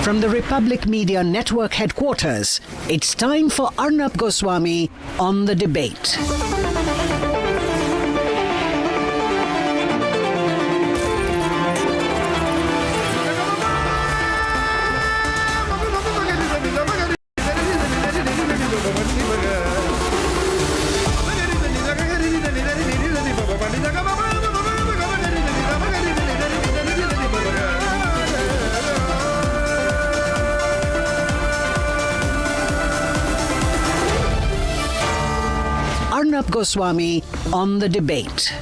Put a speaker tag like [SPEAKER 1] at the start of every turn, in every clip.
[SPEAKER 1] From the Republic Media Network headquarters, it's time for Arnab Goswami on the debate. Arnab Goswami on the debate.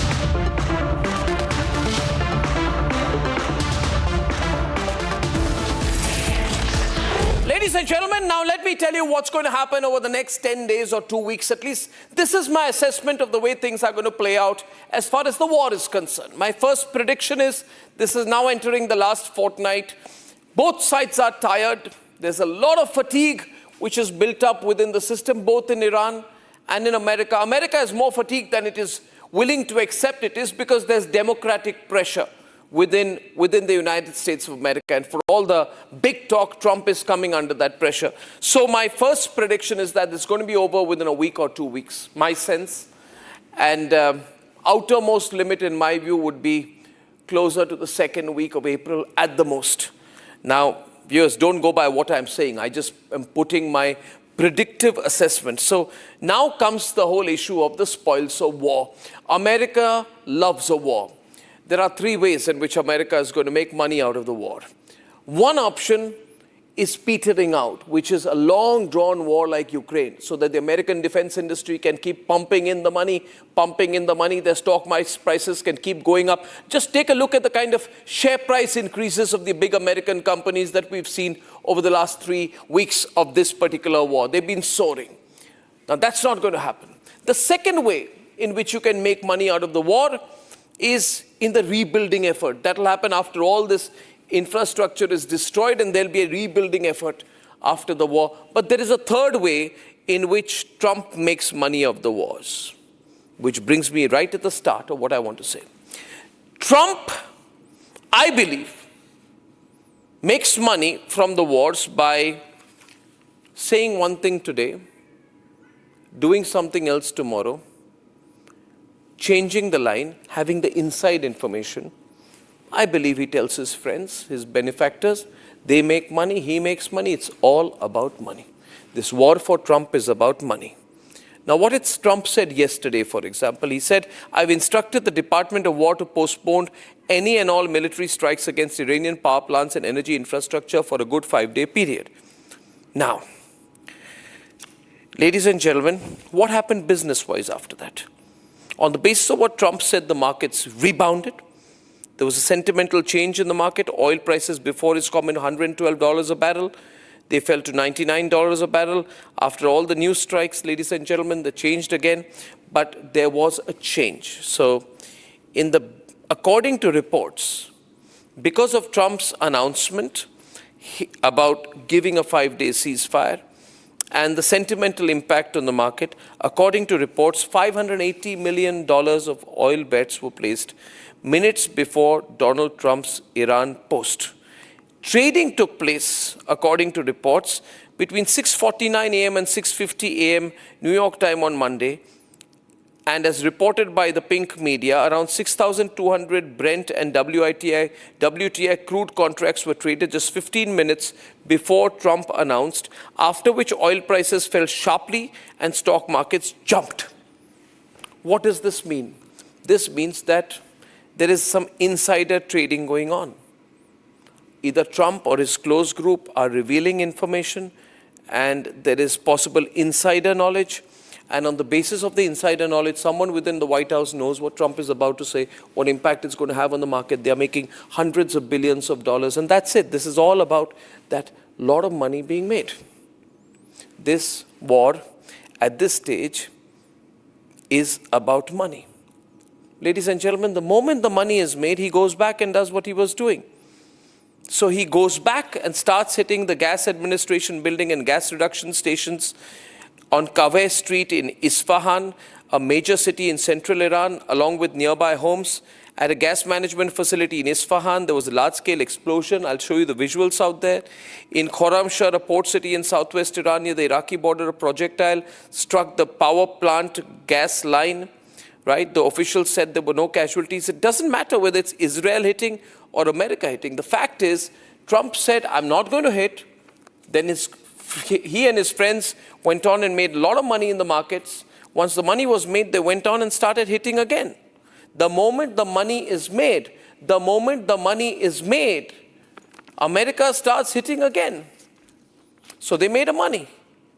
[SPEAKER 2] Ladies and gentlemen, now let me tell you what's going to happen over the next 10 days or 2 weeks. At least this is my assessment of the way things are going to play out as far as the war is concerned. My first prediction is this is now entering the last fortnight. Both sides are tired. There's a lot of fatigue which is built up within the system, both in Iran and in America. America is more fatigued than it is willing to accept it is because there's democratic pressure within the United States of America. And for all the big talk, Trump is coming under that pressure. So my first prediction is that it's going to be over within a week or 2 weeks, my sense. And outermost limit, in my view, would be closer to the second week of April at the most. Now, viewers, don't go by what I'm saying. I just am putting my predictive assessment. So now comes the whole issue of the spoils of war. America loves a war. There are three ways in which America is going to make money out of the war. One option is petering out, which is a long drawn war like Ukraine, so that the American defense industry can keep pumping in the money. Their stock prices can keep going up. Just take a look at the kind of share price increases of the big American companies that we've seen over the last 3 weeks of this particular war. They've been soaring. Now that's not going to happen. The second way in which you can make money out of the war is in the rebuilding effort. That will happen after all this infrastructure is destroyed, and there'll be a rebuilding effort after the war. But there is a third way in which Trump makes money of the wars, which brings me right at the start of what I want to say. Trump, I believe, makes money from the wars by saying one thing today, doing something else tomorrow, changing the line, having the inside information. I believe he tells his friends, his benefactors, they make money, he makes money. It's all about money. This war for Trump is about money. Now, what did Trump said yesterday, for example? He said, I've instructed the Department of War to postpone any and all military strikes against Iranian power plants and energy infrastructure for a good 5-day period. Now, ladies and gentlemen, what happened business-wise after that? On the basis of what Trump said, the markets rebounded. There was a sentimental change in the market. Oil prices before his comment, $112 a barrel. They fell to $99 a barrel. After all the news strikes, ladies and gentlemen, they changed again. But there was a change. So according to reports, because of Trump's announcement about giving a 5-day ceasefire and the sentimental impact on the market, according to reports, $580 million of oil bets were placed minutes before Donald Trump's Iran post. Trading took place, according to reports, between 6:49 a.m. and 6:50 a.m. New York time on Monday. And as reported by the pink media, around 6,200 Brent and WTI crude contracts were traded just 15 minutes before Trump announced, after which oil prices fell sharply and stock markets jumped. What does this mean? This means that there is some insider trading going on. Either Trump or his close group are revealing information, and there is possible insider knowledge. And on the basis of the insider knowledge, someone within the White House knows what Trump is about to say, what impact it's going to have on the market. They are making hundreds of billions of dollars. And that's it. This is all about that lot of money being made. This war, at this stage, is about money. Ladies and gentlemen, the moment the money is made, he goes back and does what he was doing. So he goes back and starts hitting the gas administration building and gas reduction stations on Kaveh Street in Isfahan, a major city in central Iran, along with nearby homes. At a gas management facility in Isfahan, there was a large-scale explosion. I'll show you the visuals out there. In Khorramshahr, a port city in southwest Iran near the Iraqi border, a projectile struck the power plant gas line. Right? The officials said there were no casualties. It doesn't matter whether it's Israel hitting or America hitting. The fact is, Trump said, I'm not going to hit. Then he and his friends went on and made a lot of money in the markets. Once the money was made, they went on and started hitting again. The moment the money is made, America starts hitting again. So they made money.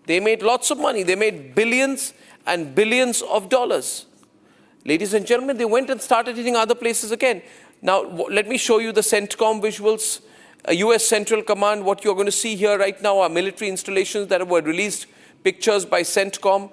[SPEAKER 2] They made lots of money. They made billions and billions of dollars. Ladies and gentlemen, they went and started hitting other places again. Now, let me show you the CENTCOM visuals. US Central Command, what you're going to see here right now are military installations that were released, pictures by CENTCOM.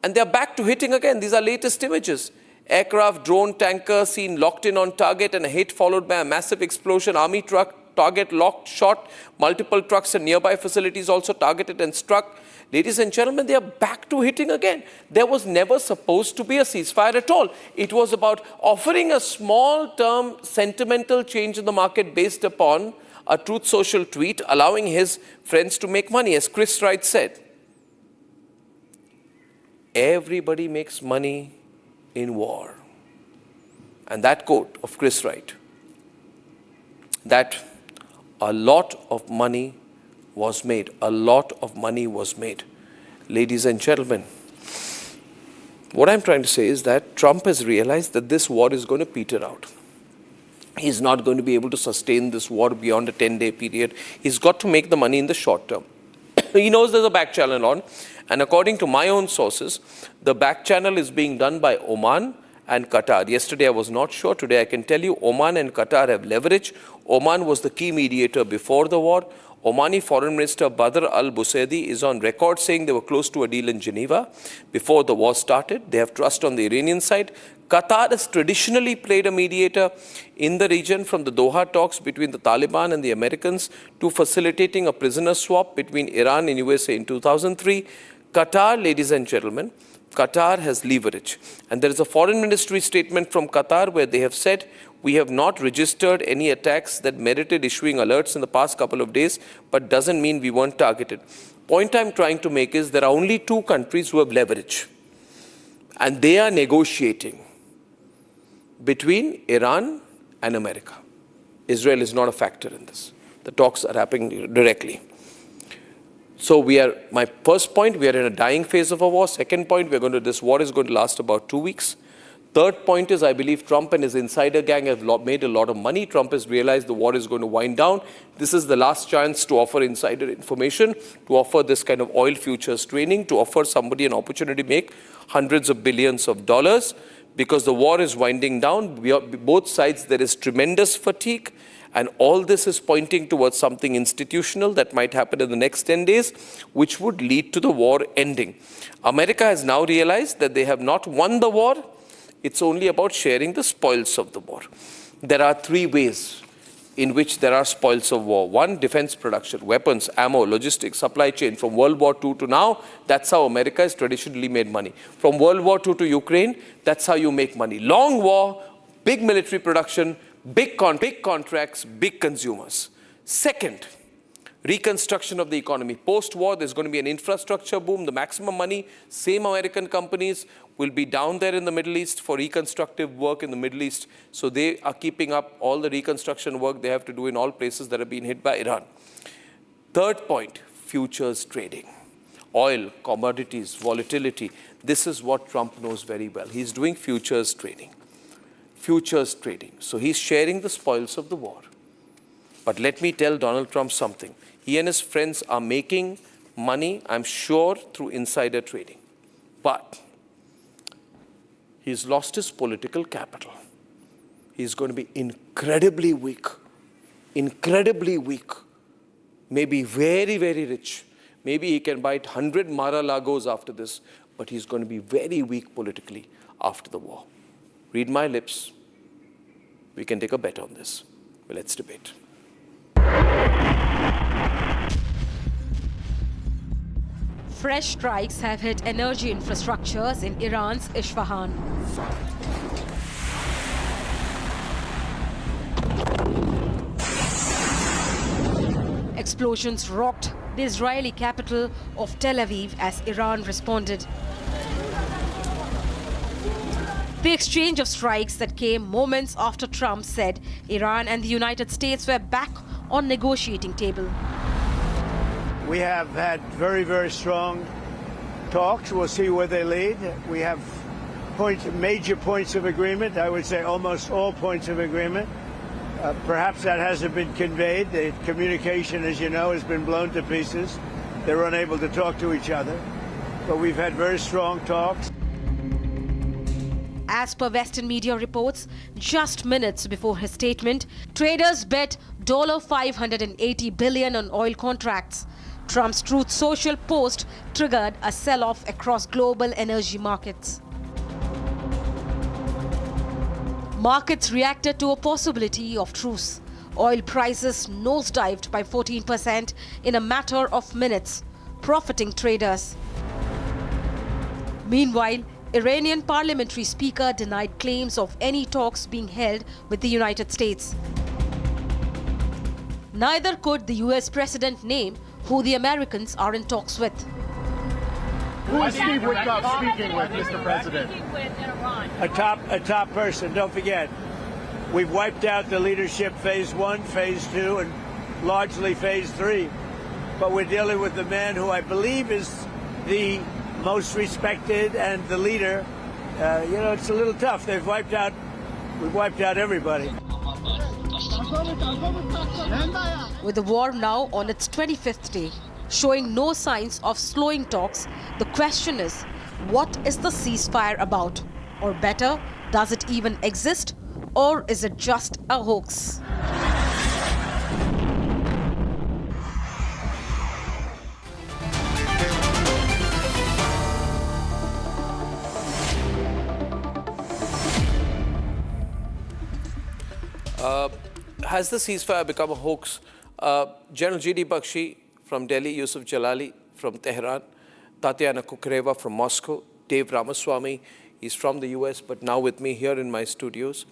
[SPEAKER 2] And they're back to hitting again. These are latest images. Aircraft, drone, tanker seen locked in on target and a hit followed by a massive explosion. Army truck, target locked, shot. Multiple trucks and nearby facilities also targeted and struck. Ladies and gentlemen, they are back to hitting again. There was never supposed to be a ceasefire at all. It was about offering a small-term sentimental change in the market based upon a Truth Social tweet, allowing his friends to make money. As Chris Wright said, everybody makes money in war. And that quote of Chris Wright, that a lot of money was made. A lot of money was made. Ladies and gentlemen, what I'm trying to say is that Trump has realized that this war is going to peter out. He's not going to be able to sustain this war beyond a 10-day period. He's got to make the money in the short term. He knows there's a back channel on, and according to my own sources, the back channel is being done by Oman and Qatar. Yesterday I was not sure. Today I can tell you Oman and Qatar have leverage. Oman was the key mediator before the war. Omani Foreign Minister Badr al-Busaidi is on record saying they were close to a deal in Geneva before the war started. They have trust on the Iranian side. Qatar has traditionally played a mediator in the region, from the Doha talks between the Taliban and the Americans to facilitating a prisoner swap between Iran and USA in 2003. Qatar, ladies and gentlemen, Qatar has leverage. And there is a foreign ministry statement from Qatar where they have said, we have not registered any attacks that merited issuing alerts in the past couple of days, but doesn't mean we weren't targeted. Point I'm trying to make is there are only two countries who have leverage, and they are negotiating between Iran and America. Israel is not a factor in this. The talks are happening directly. So my first point, we are in a dying phase of a war. Second point, this war is going to last about 2 weeks. Third point is, I believe Trump and his insider gang have made a lot of money. Trump has realized the war is going to wind down. This is the last chance to offer insider information, to offer this kind of oil futures training, to offer somebody an opportunity to make hundreds of billions of dollars, because the war is winding down. Both sides, there is tremendous fatigue. And all this is pointing towards something institutional that might happen in the next 10 days, which would lead to the war ending. America has now realized that they have not won the war. It's only about sharing the spoils of the war. There are three ways in which there are spoils of war. One, defense production, weapons, ammo, logistics, supply chain. From World War II to now, that's how America has traditionally made money. From World War II to Ukraine, that's how you make money. Long war, big military production, big contracts, big consumers. Second, reconstruction of the economy. Post-war, there's going to be an infrastructure boom. The maximum money, same American companies will be down there in the Middle East for reconstructive work in the Middle East. So they are keeping up all the reconstruction work they have to do in all places that have been hit by Iran. Third point, futures trading. Oil, commodities, volatility. This is what Trump knows very well. He's doing futures trading. Futures trading. So he's sharing the spoils of the war. But let me tell Donald Trump something. He and his friends are making money, I'm sure, through insider trading. But he's lost his political capital. He's going to be incredibly weak. Incredibly weak. Maybe very, very rich. Maybe he can buy 100 Mar-a-Lagos after this. But he's going to be very weak politically after the war. Read my lips. We can take a bet on this. Well, let's debate.
[SPEAKER 3] Fresh strikes have hit energy infrastructures in Iran's Isfahan. Explosions rocked the Israeli capital of Tel Aviv as Iran responded. The exchange of strikes that came moments after Trump said Iran and the United States were back on negotiating table.
[SPEAKER 4] We have had very, very strong talks. We'll see where they lead. We have major points of agreement. I would say almost all points of agreement. Perhaps that hasn't been conveyed. The communication, as you know, has been blown to pieces. They're unable to talk to each other. But we've had very strong talks.
[SPEAKER 3] As per Western media reports, just minutes before his statement, traders bet $580 billion on oil contracts. Trump's Truth Social post triggered a sell-off across global energy markets. Markets reacted to a possibility of truce. Oil prices nosedived by 14% in a matter of minutes, profiting traders. Meanwhile, Iranian parliamentary speaker denied claims of any talks being held with the United States. Neither could the US president name who the Americans are in talks with.
[SPEAKER 5] Who is Steve Witkoff speaking with, Mr. President?
[SPEAKER 4] A top person. Don't forget, we've wiped out the leadership phase 1, phase 2, and largely phase 3. But we're dealing with the man who I believe is the most respected and the leader. It's a little tough. We've wiped out everybody.
[SPEAKER 3] With the war now on its 25th day, showing no signs of slowing talks, the question is, what is the ceasefire about? Or better, does it even exist? Or is it just a hoax?
[SPEAKER 2] Has the ceasefire become a hoax? General G.D. Bakshi from Delhi, Yusuf Jalali from Tehran, Tatiana Kukreva from Moscow, Dave Ramaswamy, he's from the US but now with me here in my studios.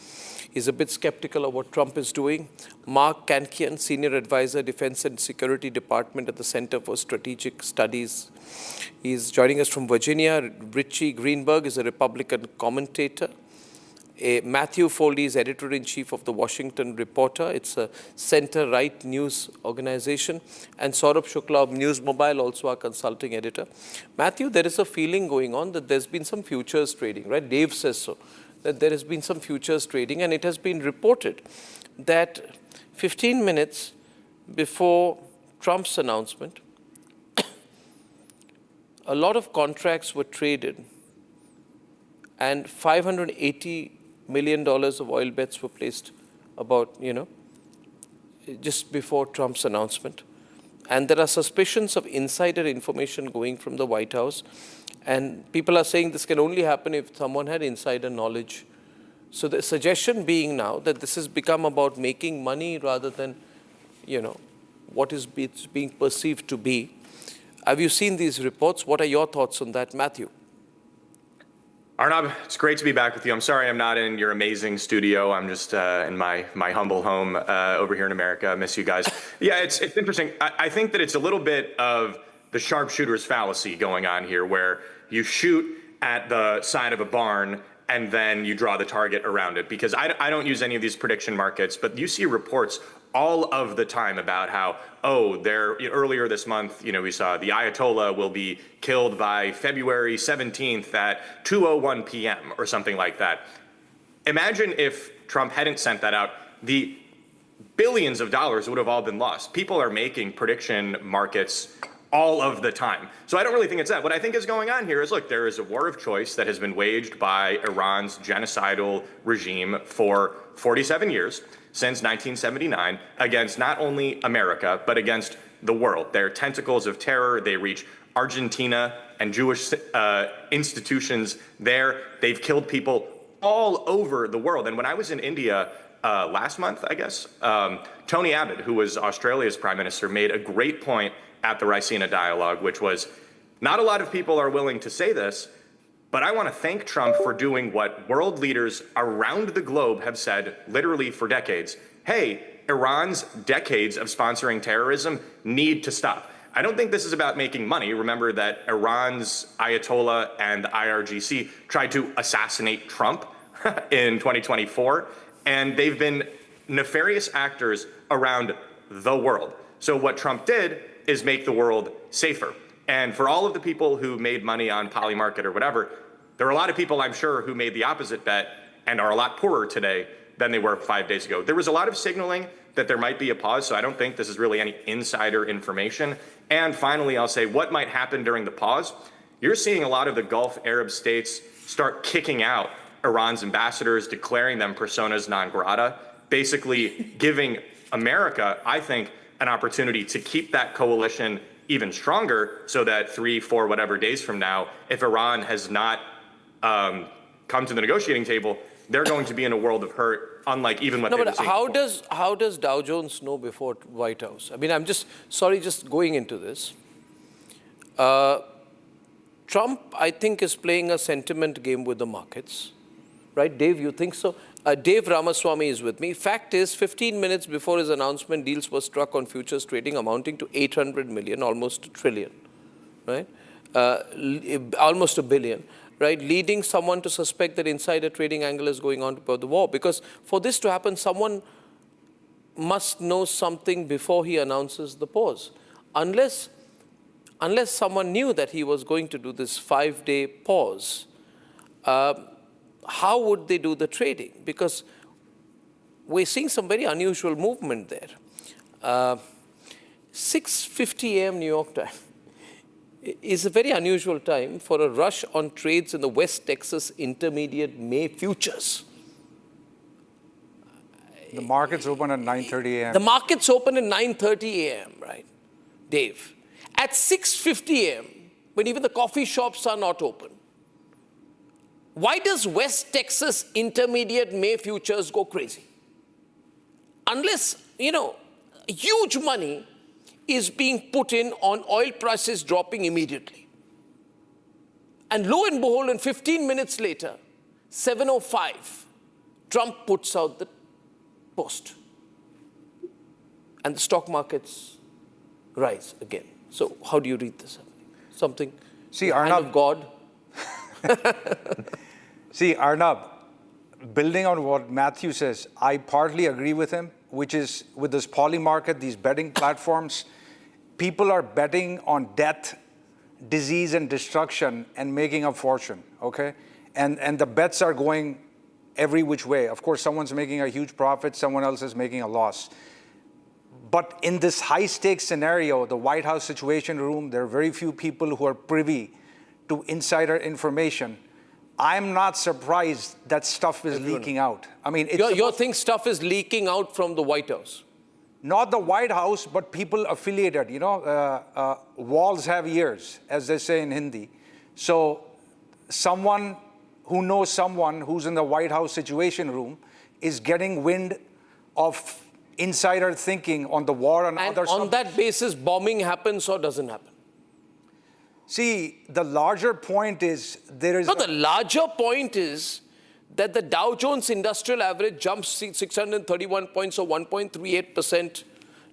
[SPEAKER 2] He's a bit skeptical of what Trump is doing. Mark Kankian, Senior Advisor, Defense and Security Department at the Center for Strategic Studies. He's joining us from Virginia. Richie Greenberg is a Republican commentator. Matthew Foley is editor-in-chief of the Washington Reporter. It's a center-right news organization. And Saurabh Shukla of News Mobile, also our consulting editor. Matthew, there is a feeling going on that there's been some futures trading, right? Dave says so, that there has been some futures trading, and it has been reported that 15 minutes before Trump's announcement, a lot of contracts were traded and $580 million of oil bets were placed about, just before Trump's announcement. And there are suspicions of insider information going from the White House. And people are saying this can only happen if someone had insider knowledge. So the suggestion being now that this has become about making money rather than, what is being perceived to be. Have you seen these reports? What are your thoughts on that, Matthew?
[SPEAKER 6] Arnab, it's great to be back with you. I'm sorry I'm not in your amazing studio. I'm just in my humble home over here in America. I miss you guys. Yeah, it's interesting. I think that it's a little bit of the sharpshooter's fallacy going on here, where you shoot at the side of a barn and then you draw the target around it. Because I don't use any of these prediction markets, but you see reports all of the time about how, earlier this month, we saw the Ayatollah will be killed by February 17th at 2:01 p.m. or something like that. Imagine if Trump hadn't sent that out, the billions of dollars would have all been lost. People are making prediction markets all of the time. So I don't really think it's that. What I think is going on here is, look, there is a war of choice that has been waged by Iran's genocidal regime for 47 years, since 1979, against not only America, but against the world. Their tentacles of terror, they reach Argentina and Jewish institutions there. They've killed people all over the world. And when I was in India last month, I guess, Tony Abbott, who was Australia's prime minister, made a great point at the Raisina dialogue, which was, not a lot of people are willing to say this, but I want to thank Trump for doing what world leaders around the globe have said literally for decades. Hey, Iran's decades of sponsoring terrorism need to stop. I don't think this is about making money. Remember that Iran's Ayatollah and the IRGC tried to assassinate Trump in 2024, and they've been nefarious actors around the world. So what Trump did is make the world safer. And for all of the people who made money on Polymarket or whatever, there are a lot of people, I'm sure, who made the opposite bet and are a lot poorer today than they were 5 days ago. There was a lot of signaling that there might be a pause, so I don't think this is really any insider information. And finally, I'll say what might happen during the pause. You're seeing a lot of the Gulf Arab states start kicking out Iran's ambassadors, declaring them personas non grata, basically giving America, I think, an opportunity to keep that coalition even stronger so that 3, 4, whatever days from now, if Iran has not come to the negotiating table, they're going to be in a world of hurt, unlike even what they were seeing before.
[SPEAKER 2] How does Dow Jones know before White House? I mean, I'm just going into this. Trump, I think, is playing a sentiment game with the markets. Right, Dave, you think so? Dave Ramaswamy is with me. Fact is, 15 minutes before his announcement, deals were struck on futures trading amounting to 800 million, almost a trillion, right? Almost a billion. Right, leading someone to suspect that insider trading angle is going on about the war. Because for this to happen, someone must know something before he announces the pause. Unless someone knew that he was going to do this 5-day pause, how would they do the trading? Because we're seeing some very unusual movement there. 6:50 a.m. New York time is a very unusual time for a rush on trades in the West Texas Intermediate May futures.
[SPEAKER 7] The markets open at 9:30 a.m.
[SPEAKER 2] The markets open at 9:30 a.m., right, Dave? At 6:50 a.m., when even the coffee shops are not open, why does West Texas Intermediate May futures go crazy? Unless, huge money is being put in on oil prices dropping immediately. And lo and behold, and 15 minutes later, 7:05, Trump puts out the post. And the stock markets rise again. So how do you read this? Something,
[SPEAKER 7] See,
[SPEAKER 2] hand
[SPEAKER 7] Arnab,
[SPEAKER 2] of God?
[SPEAKER 7] See, Arnab, building on what Matthew says, I partly agree with him, which is with this Polymarket, these betting platforms, people are betting on death, disease, and destruction and making a fortune, okay? And the bets are going every which way. Of course, someone's making a huge profit, someone else is making a loss. But in this high-stakes scenario, the White House Situation Room, there are very few people who are privy to insider information. I'm not surprised that stuff is leaking out. I mean,
[SPEAKER 2] you think stuff is leaking out from the White House?
[SPEAKER 7] Not the White House, but people affiliated. Walls have ears, as they say in Hindi. So someone who knows someone who's in the White House Situation Room is getting wind of insider thinking on the war and other subjects.
[SPEAKER 2] On that basis, bombing happens or doesn't happen?
[SPEAKER 7] See, the larger point is there is...
[SPEAKER 2] No, the larger point is that the Dow Jones Industrial Average jumps 631 points or 1.38%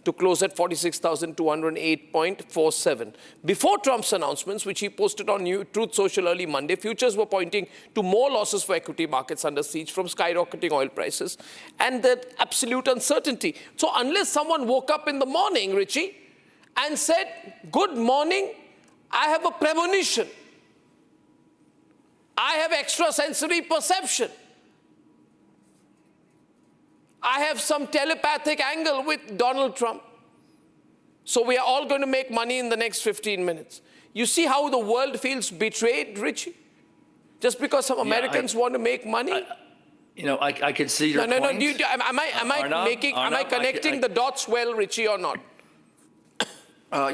[SPEAKER 2] to close at 46,208.47. Before Trump's announcements, which he posted on Truth Social early Monday, futures were pointing to more losses for equity markets under siege from skyrocketing oil prices and the absolute uncertainty. So unless someone woke up in the morning, Richie, and said, good morning, I have a premonition. I have extrasensory perception. I have some telepathic angle with Donald Trump. So we are all going to make money in the next 15 minutes. You see how the world feels betrayed, Richie? Just because some Americans want to make money?
[SPEAKER 8] I can see your point.
[SPEAKER 2] No. Am I connecting the dots well, Richie, or not?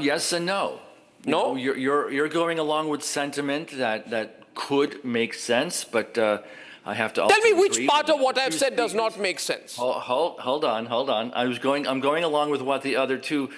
[SPEAKER 8] Yes and no.
[SPEAKER 2] No?
[SPEAKER 8] You're going along with sentiment that could make sense, but I have to also
[SPEAKER 2] tell me which
[SPEAKER 8] agree
[SPEAKER 2] part of what I've said
[SPEAKER 8] speakers.
[SPEAKER 2] does not make sense.
[SPEAKER 8] Hold on. I'm going along with what the other two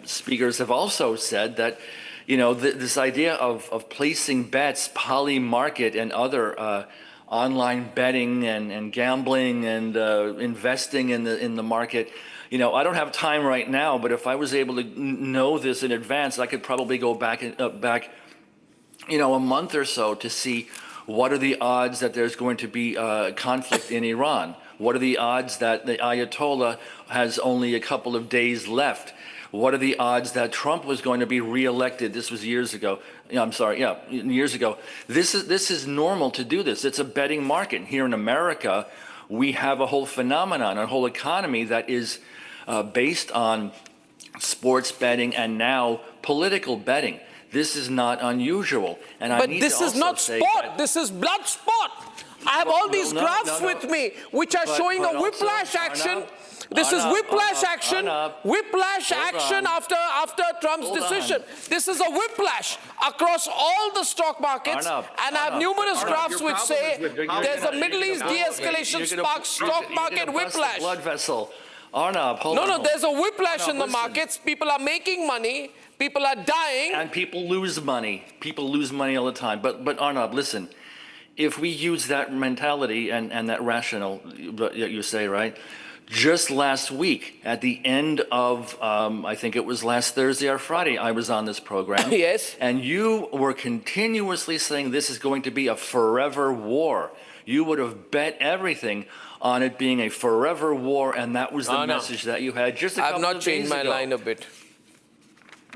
[SPEAKER 8] speakers have also said, that this idea of placing bets, Polymarket and other online betting and gambling and investing in the market. You know, I don't have time right now, but if I was able to know this in advance, I could probably go back, you know, a month or so to see what are the odds that there's going to be conflict in Iran. What are the odds that the Ayatollah has only a couple of days left? What are the odds that Trump was going to be reelected? This was years ago. I'm sorry, years ago. This is normal to do this. It's a betting market. Here in America, we have a whole phenomenon, a whole economy that is based on sports betting and now political betting. This is not unusual. And
[SPEAKER 2] but this is not sport. This is blood sport. I have all these graphs with me, which are showing a whiplash action. This is whiplash action. Whiplash action after Trump's decision. This is a whiplash across all the stock markets. And I have numerous graphs which say there's a Middle East de-escalation sparks stock market whiplash.
[SPEAKER 8] Blood vessel. Arnab, hold on.
[SPEAKER 2] No, there's a whiplash in the markets. People are making money. People are dying.
[SPEAKER 8] And people lose money. People lose money all the time. But Arnab, listen, if we use that mentality and that rationale that you say, right? Just last week, at the end of, I think it was last Thursday or Friday, I was on this program.
[SPEAKER 2] Yes.
[SPEAKER 8] And you were continuously saying this is going to be a forever war. You would have bet everything on it being a forever war, and that was the message that you had just a couple of days ago.
[SPEAKER 2] I've not changed my line a bit.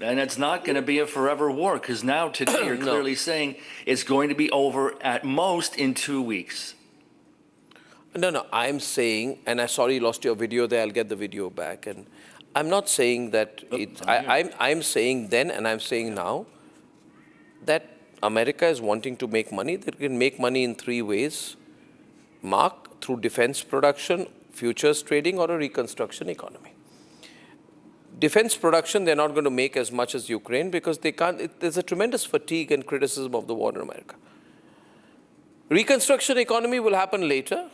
[SPEAKER 8] And it's not going to be a forever war, because now today you're clearly saying it's going to be over at most in 2 weeks.
[SPEAKER 2] No, I'm saying, and I'm sorry you lost your video there, I'll get the video back. And I'm not saying that I'm saying then and I'm saying now that America is wanting to make money. They can make money in 3 ways. Mark, through defense production, futures trading, or a reconstruction economy. Defense production, they're not going to make as much as Ukraine because they can't. There's a tremendous fatigue and criticism of the war in America. Reconstruction economy will happen later.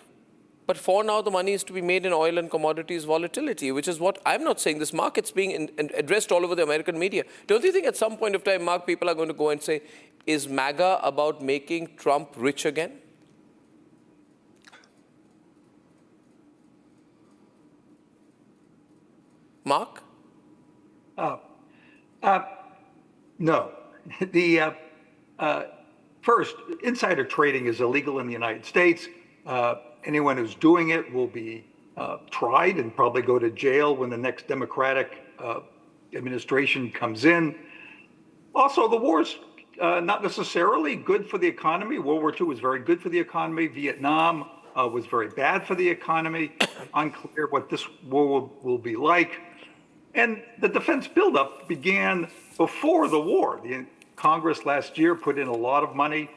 [SPEAKER 2] But for now, the money is to be made in oil and commodities volatility, which is what I'm not saying. This market's being addressed all over the American media. Don't you think at some point of time, Mark, people are going to go and say, is MAGA about making Trump rich again? Mark?
[SPEAKER 9] No. First, insider trading is illegal in the United States. Anyone who's doing it will be tried and probably go to jail when the next Democratic administration comes in. Also, the war's not necessarily good for the economy. World War II was very good for the economy. Vietnam was very bad for the economy. Unclear what this war will be like. And the defense buildup began before the war. The Congress last year put in a lot of money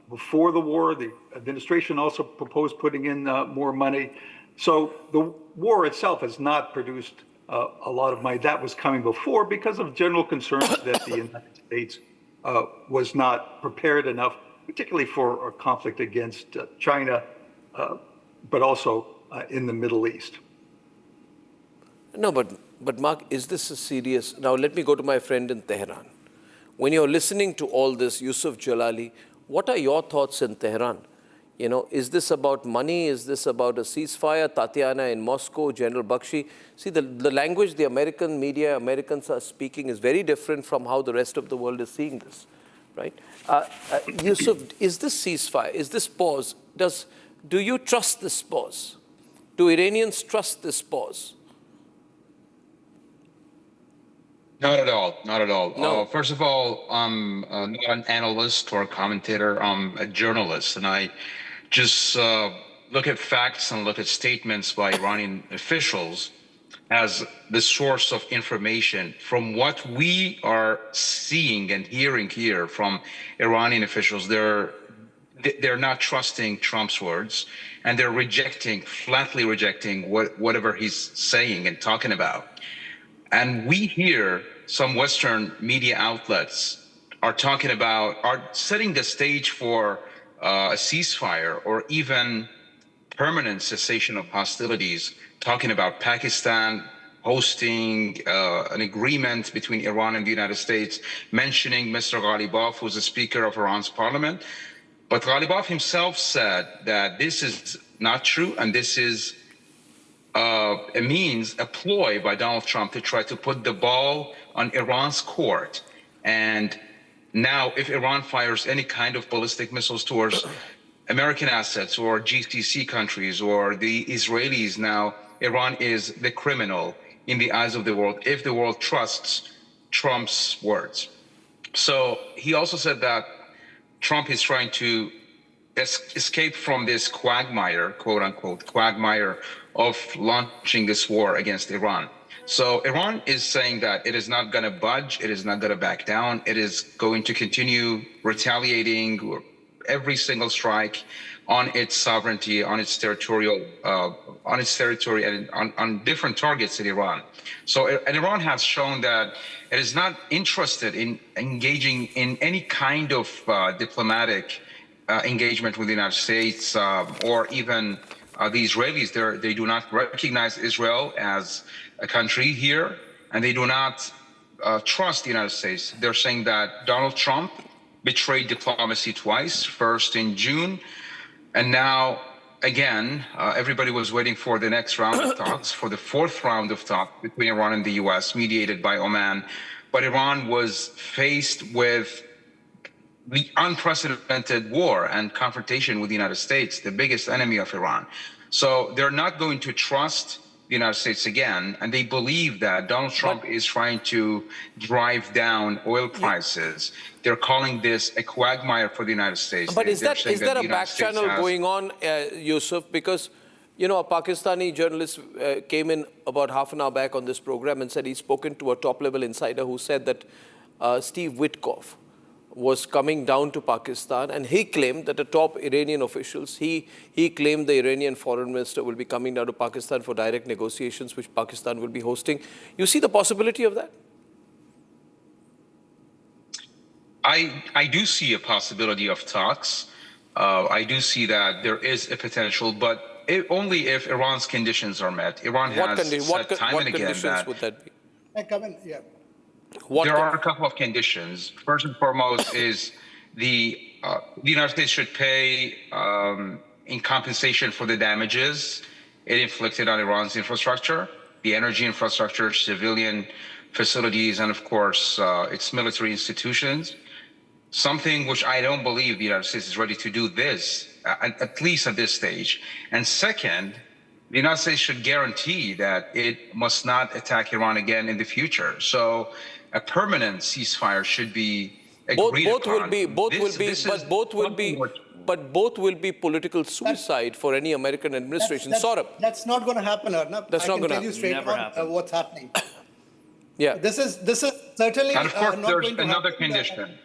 [SPEAKER 9] before the war. The administration also proposed putting in more money. So the war itself has not produced a lot of money. That was coming before because of general concerns that the United States was not prepared enough, particularly for a conflict against China, but also in the Middle East.
[SPEAKER 2] No, but Mark, is this a serious... Now, let me go to my friend in Tehran. When you're listening to all this, Yusuf Jalali, what are your thoughts in Tehran? You know, is this about money? Is this about a ceasefire? Tatiana in Moscow, General Bakhshi. See, the language the American media, Americans are speaking is very different from how the rest of the world is seeing this, right? Yusuf, is this ceasefire? Is this pause? Do you trust this pause? Do Iranians trust this pause?
[SPEAKER 10] Not at all. Not at all.
[SPEAKER 2] No.
[SPEAKER 10] First of all, I'm not an analyst or a commentator. I'm a journalist, and I just look at facts and look at statements by Iranian officials as the source of information. From what we are seeing and hearing here from Iranian officials, they're not trusting Trump's words, and they're flatly rejecting whatever he's saying and talking about. And we hear some Western media outlets are setting the stage for a ceasefire or even permanent cessation of hostilities, talking about Pakistan hosting an agreement between Iran and the United States, mentioning Mr. Ghalibaf, who's the Speaker of Iran's parliament. But Ghalibaf himself said that this is not true, and this is a ploy by Donald Trump to try to put the ball on Iran's court. And now, if Iran fires any kind of ballistic missiles towards American assets or GCC countries or the Israelis, now Iran is the criminal in the eyes of the world if the world trusts Trump's words. So he also said that Trump is trying to escape from this quagmire, quote unquote, quagmire of launching this war against Iran. So Iran is saying that it is not going to budge, it is not going to back down, it is going to continue retaliating every single strike on its sovereignty, on its territorial, on its territory, and on different targets in Iran. So, and Iran has shown that it is not interested in engaging in any kind of diplomatic engagement with the United States or even the Israelis. They do not recognize Israel as a country here, and they do not trust the United States. They're saying that Donald Trump betrayed diplomacy twice, first in June, and now again, everybody was waiting for the next round of talks, for the fourth round of talks between Iran and the US, mediated by Oman. But Iran was faced with the unprecedented war and confrontation with the United States, the biggest enemy of Iran. So they're not going to trust the United States again, and they believe that Donald Trump is trying to drive down oil prices. They're calling this a quagmire for the United States.
[SPEAKER 2] But is there a back channel going on, Yusuf? Because, you know, a Pakistani journalist came in about half an hour back on this program and said he's spoken to a top-level insider who said that Steve Witkoff was coming down to Pakistan, and he claimed that the top Iranian officials, he claimed the Iranian foreign minister will be coming down to Pakistan for direct negotiations, which Pakistan will be hosting. You see the possibility of that?
[SPEAKER 10] I do see a possibility of talks. I do see that there is a potential, but only if Iran's conditions are met. Iran has said time and again that...
[SPEAKER 2] Would that be?
[SPEAKER 5] I come in, yeah.
[SPEAKER 10] There are a couple of conditions. First and foremost is the United States should pay in compensation for the damages it inflicted on Iran's infrastructure, the energy infrastructure, civilian facilities, and of course, its military institutions. Something which I don't believe the United States is ready to do this, at least at this stage. And second, the United States should guarantee that it must not attack Iran again in the future. So a permanent ceasefire should be agreed upon.
[SPEAKER 2] But both will be political suicide for any American administration.
[SPEAKER 5] That's not going to happen, Arnab.
[SPEAKER 2] That's not going to happen.
[SPEAKER 5] I can tell you straight on what's happening.
[SPEAKER 2] Yeah.
[SPEAKER 5] This is certainly
[SPEAKER 10] and of course,
[SPEAKER 5] not
[SPEAKER 10] there's
[SPEAKER 5] going to
[SPEAKER 10] another
[SPEAKER 5] happen.
[SPEAKER 10] condition.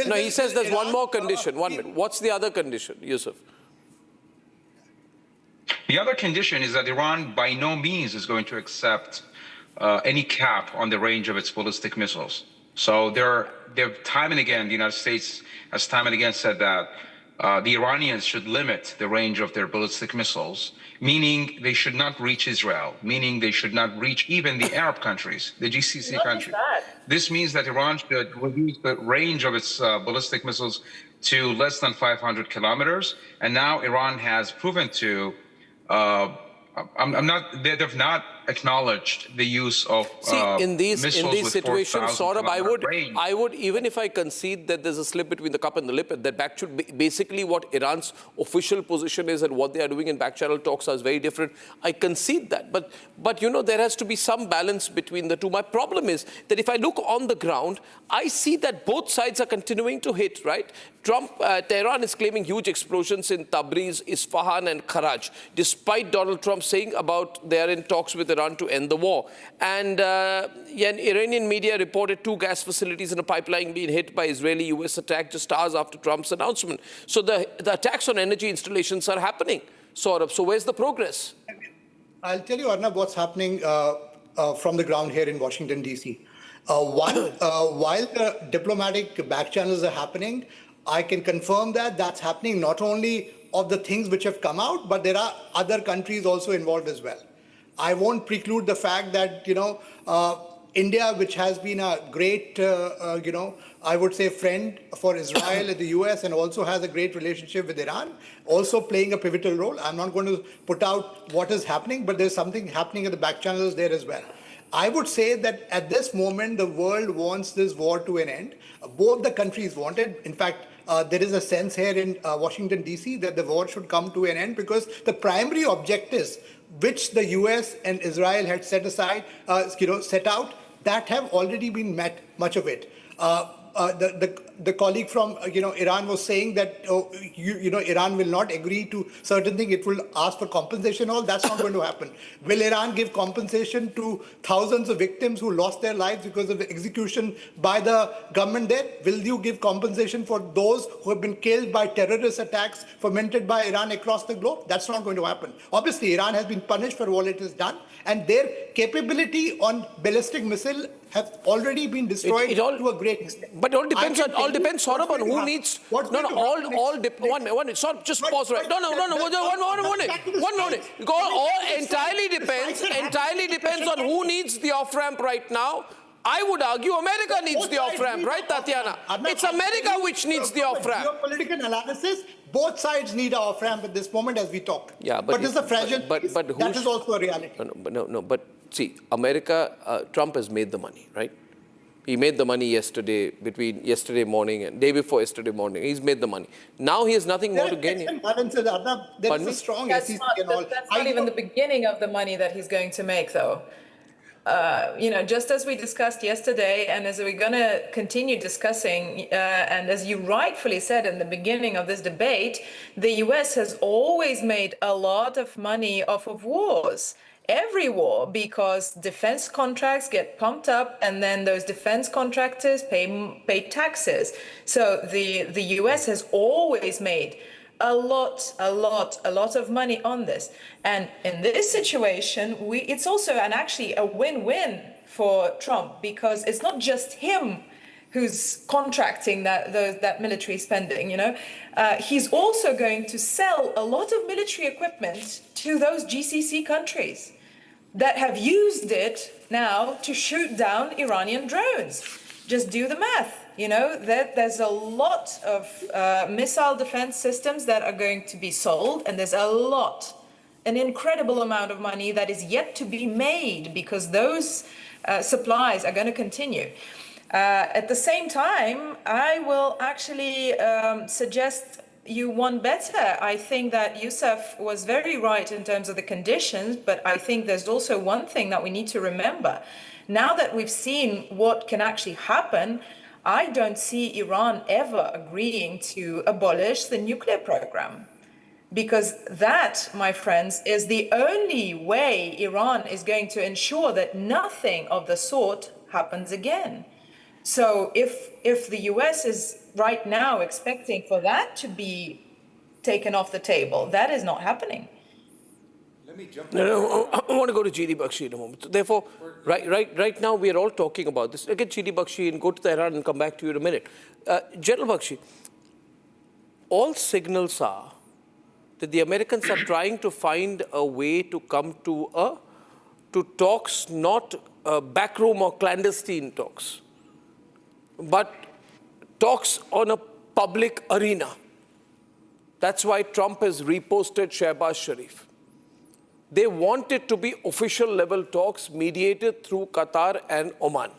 [SPEAKER 2] No, he says there's one more condition. 1 minute. What's the other condition, Yusuf?
[SPEAKER 10] The other condition is that Iran by no means is going to accept any cap on the range of its ballistic missiles. So they've time and again, the United States has time and again said that the Iranians should limit the range of their ballistic missiles, meaning they should not reach Israel, meaning they should not reach even the Arab countries, the GCC countries. This means that Iran should reduce the range of its ballistic missiles to less than 500 kilometers. And now Iran has proven to they've not acknowledged the use of
[SPEAKER 2] in these situations, Saurabh, I would, even if I concede that there's a slip between the cup and the lip, that should be basically what Iran's official position is, and what they are doing in back-channel talks is very different. I concede that, but you know, there has to be some balance between the two. My problem is that if I look on the ground, I see that both sides are continuing to hit, right? Tehran is claiming huge explosions in Tabriz, Isfahan and Karaj, despite Donald Trump saying about they are in talks with Iran to end the war. And Iranian media reported 2 gas facilities and a pipeline being hit by Israeli-US attack just hours after Trump's announcement. So the attacks on energy installations are happening, Saurabh. So where's the progress?
[SPEAKER 5] I'll tell you, Arnab, what's happening from the ground here in Washington, D.C. While the diplomatic back channels are happening, I can confirm that that's happening not only of the things which have come out, but there are other countries also involved as well. I won't preclude the fact that, India, which has been a great, I would say, friend for Israel and the US, and also has a great relationship with Iran, also playing a pivotal role. I'm not going to put out what is happening, but there's something happening at the back channels there as well. I would say that at this moment, the world wants this war to an end. Both the countries want it. In fact, there is a sense here in Washington, D.C. that the war should come to an end because the primary objectives which the U.S. and Israel had set aside, set out, that have already been met, much of it. The colleague from Iran was saying that Iran will not agree to certain things. It will ask for compensation. All that's not going to happen. Will Iran give compensation to thousands of victims who lost their lives because of the execution by the government there? Will you give compensation for those who have been killed by terrorist attacks fomented by Iran across the globe? That's not going to happen. Obviously, Iran has been punished for what it has done, and their capability on ballistic missile have already been destroyed to a great extent.
[SPEAKER 2] But it all depends Saurabh, on who needs. Just pause right. Entirely depends on who needs the off-ramp right now. I would argue America needs the off-ramp, right, Tatiana? It's America which needs the off-ramp.
[SPEAKER 5] Geopolitical analysis, both sides need an off-ramp at this moment as we talk.
[SPEAKER 2] Yeah,
[SPEAKER 5] but this is a fragile piece. That is also a reality.
[SPEAKER 2] But see, America, Trump has made the money, right? He made the money yesterday, between yesterday morning and day before yesterday morning. He's made the money. Now he has nothing more to gain.
[SPEAKER 5] There is a strong SEC and all.
[SPEAKER 11] That's not even the beginning of the money that he's going to make, though. Just as we discussed yesterday, and as we're going to continue discussing, and as you rightfully said in the beginning of this debate, the US has always made a lot of money off of wars. Every war, because defense contracts get pumped up and then those defense contractors pay taxes. So the US has always made a lot of money on this. And in this situation, it's also actually a win-win for Trump, because it's not just him who's contracting that military spending, he's also going to sell a lot of military equipment to those GCC countries that have used it now to shoot down Iranian drones. Just do the math, there's a lot of missile defense systems that are going to be sold, and there's an incredible amount of money that is yet to be made, because those supplies are going to continue. At the same time, I will actually suggest you one better. I think that Yusuf was very right in terms of the conditions, but I think there's also one thing that we need to remember. Now that we've seen what can actually happen, I don't see Iran ever agreeing to abolish the nuclear program. Because that, my friends, is the only way Iran is going to ensure that nothing of the sort happens again. So if the US is right now expecting for that to be taken off the table, that is not happening.
[SPEAKER 2] Let me jump. I want to go to GD Bakshi in a moment. Therefore, right now we are all talking about this. Get GD Bakshi and go to Tehran and come back to you in a minute. General Bakshi, all signals are that the Americans are trying to find a way to come to talks, not backroom or clandestine talks, but talks on a public arena. That's why Trump has reposted Shehbaz Sharif. They want it to be official level talks mediated through Qatar and Oman.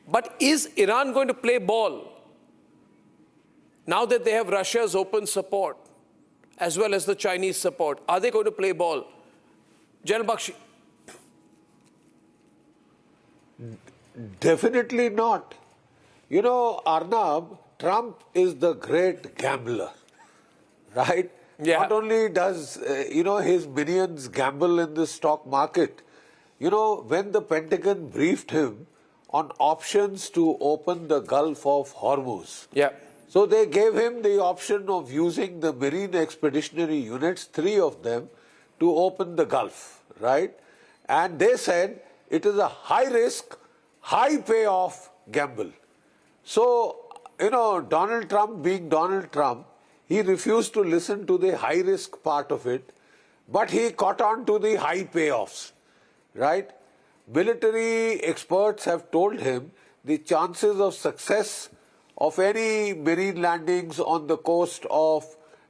[SPEAKER 2] But is Iran going to play ball now that they have Russia's open support as well as the Chinese support? Are they going to play ball? General Bakshi.
[SPEAKER 12] Definitely not. Arnab, Trump is the great gambler, right? Yeah. Not only does, his minions gamble in the stock market, when the Pentagon briefed him on options to open the Gulf of Hormuz.
[SPEAKER 2] Yeah.
[SPEAKER 12] So they gave him the option of using the Marine Expeditionary Units, 3 of them, to open the Gulf, right? And they said it is a high-risk, high-payoff gamble. So, Donald Trump being Donald Trump, he refused to listen to the high-risk part of it, but he caught on to the high payoffs, right? Military experts have told him the chances of success of any marine landings on the coast of,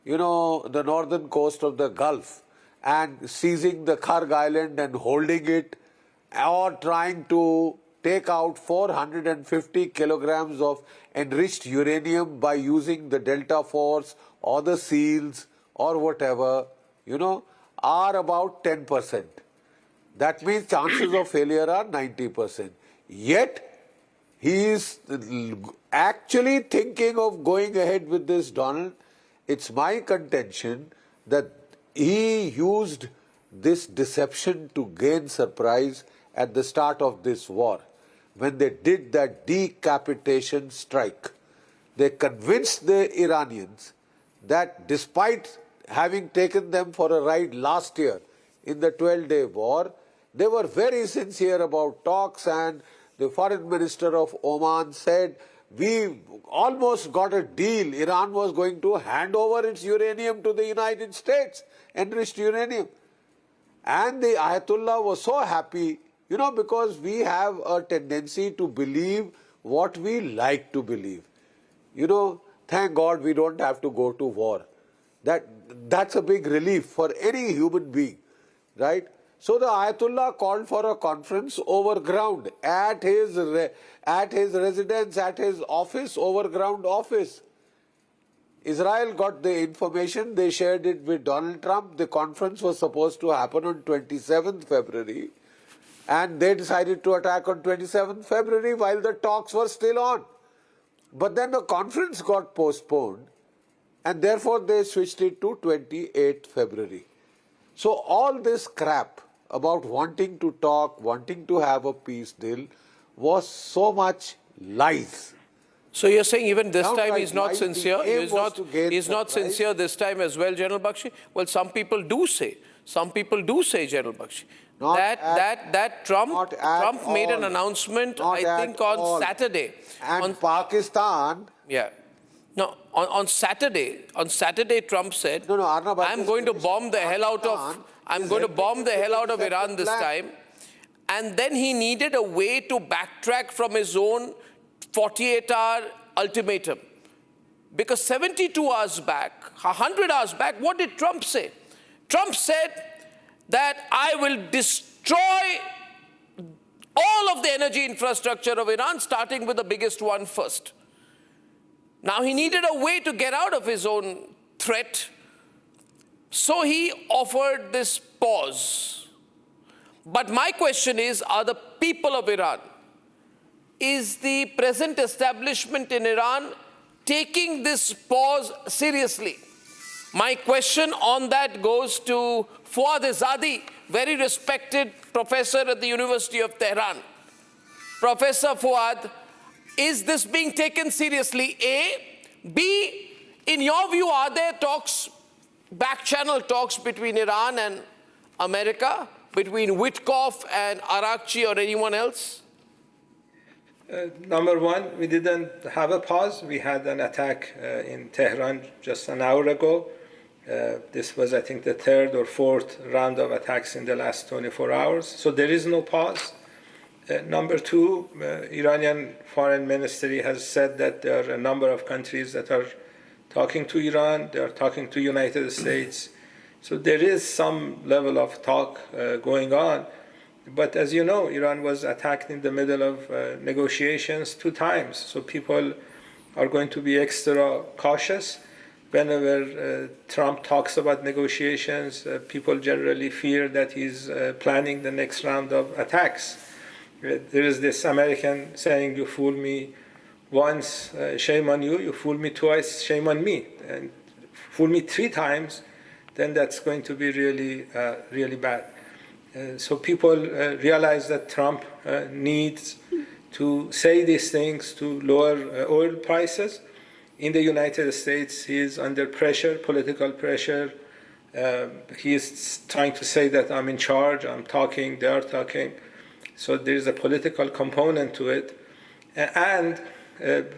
[SPEAKER 12] the northern coast of the Gulf and seizing the Kharg Island and holding it, or trying to take out 450 kilograms of enriched uranium by using the Delta Force or the SEALs or whatever, are about 10%. That means chances of failure are 90%. Yet, he is actually thinking of going ahead with this, Donald. It's my contention that he used this deception to gain surprise at the start of this war. When they did that decapitation strike, they convinced the Iranians that despite having taken them for a ride last year in the 12-day war, they were very sincere about talks, and the foreign minister of Oman said, we almost got a deal. Iran was going to hand over its uranium to the United States, enriched uranium. And the Ayatollah was so happy, because we have a tendency to believe what we like to believe. Thank God we don't have to go to war. That's a big relief for any human being, right? So the Ayatollah called for a conference overground at his residence, at his office, overground office. Israel got the information, they shared it with Donald Trump. The conference was supposed to happen on 27th February. And they decided to attack on 27th February while the talks were still on. But then the conference got postponed, and therefore they switched it to 28th February. So all this crap about wanting to talk, wanting to have a peace deal was so much lies.
[SPEAKER 2] So you're saying even this time
[SPEAKER 12] like
[SPEAKER 2] he's not sincere? He's not sincere this time as well, General Bakshi? Well, some people do say, General Bakshi, that Trump made an announcement, I think, on Saturday.
[SPEAKER 12] And Pakistan...
[SPEAKER 2] Yeah. No, on Saturday, Trump said,
[SPEAKER 12] Arnab,
[SPEAKER 2] I'm going to bomb the hell out of Iran this time. And then he needed a way to backtrack from his own 48-hour ultimatum. Because 72 hours back, 100 hours back, what did Trump say? Trump said that I will destroy all of the energy infrastructure of Iran, starting with the biggest one first. Now, he needed a way to get out of his own threat, so he offered this pause. But my question is, are the people of Iran, is the present establishment in Iran taking this pause seriously? My question on that goes to Fuad Zadi, very respected professor at the University of Tehran. Professor Fuad, is this being taken seriously? A. B, in your view, are there talks, back-channel talks between Iran and America, between Witkoff and Araqchi or anyone else?
[SPEAKER 13] Number one, we didn't have a pause. We had an attack in Tehran just an hour ago. This was, I think, the third or fourth round of attacks in the last 24 hours. So there is no pause. Number two, Iranian foreign ministry has said that there are a number of countries that are talking to Iran. They are talking to United States. So there is some level of talk going on. But as you know, Iran was attacked in the middle of negotiations 2 times. So people are going to be extra cautious. Whenever Trump talks about negotiations, people generally fear that he's planning the next round of attacks. There is this American saying, you fool me once, shame on you. You fool me twice, shame on me. And fool me 3 times, then that's going to be really, really bad. So people realize that Trump needs to say these things to lower oil prices. In the United States, he is under pressure, political pressure. He is trying to say that I'm in charge, I'm talking, they are talking. So there's a political component to it. And